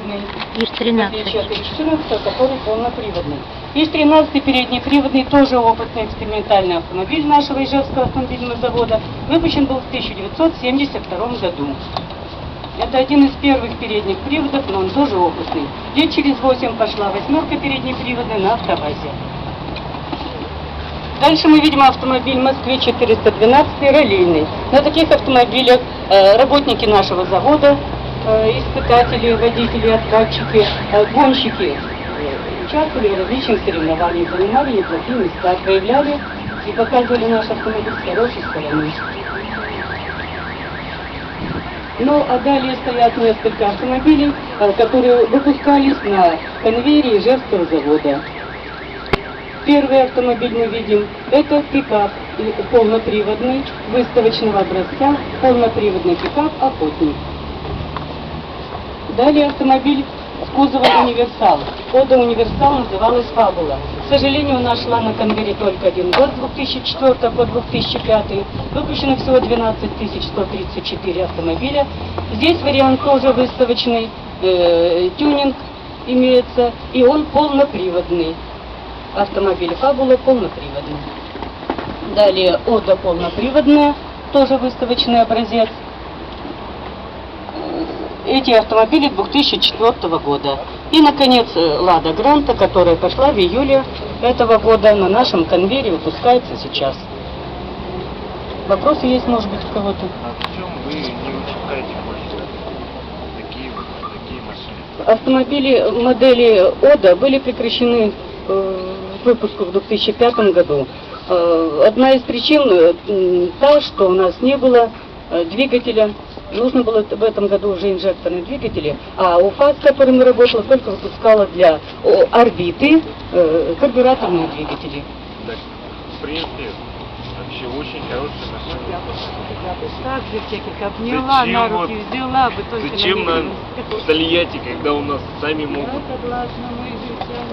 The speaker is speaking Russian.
переднеприводный. ИЖ-13. В отличие от ИЖ-14, который полноприводный. ИЖ-13 переднеприводный, тоже опытный экспериментальный автомобиль нашего Ижевского автомобильного завода, выпущен был в 1972 году. Это один из первых передних приводов, но он тоже опытный. Лет через 8 пошла восьмерка переднеприводная на автобазе. Дальше мы видим автомобиль Москве-412 раллийный. На таких автомобилях работники нашего завода, испытатели, водители, откатчики, гонщики участвовали в различных соревнованиях, занимали неплохие места, проявляли и показывали наш автомобиль с хорошей стороны. Ну, а далее стоят несколько автомобилей, которые выпускались на конвейере Ижевского завода. Первый автомобиль мы видим, это пикап полноприводный, выставочного образца, полноприводный пикап «Охотник». Далее автомобиль с кузовом «Универсал». Кода «Универсал» называлась «Фабула». К сожалению, она шла на конвейере только один год, с 2004 по 2005. Выпущено всего 12 134 автомобиля. Здесь вариант тоже выставочный, тюнинг имеется, и он полноприводный. Автомобиль «Фабула» полноприводный. Далее «Ода» полноприводная, тоже выставочный образец. Эти автомобили 2004 года. И, наконец, «Лада Гранта», которая пошла в июле этого года, на нашем конвейере выпускается сейчас. Вопросы есть, может быть, у кого-то? А в чем вы не выпускаете больше такие машины? Автомобили модели «Ода» были прекращены выпуску в 2005 году. Одна из причин та, что у нас не было двигателя. Нужно было в этом году уже инжекторные двигатели, а УФА, с которым я работала, только выпускала для орбиты карбюраторные двигатели. Так, в принципе, вообще очень хорошая машина. Я бы так же всех их обняла, на руки взяла бы, только Зачем нам в Тольятти, когда у нас сами могут? Я согласна, мы изучаем.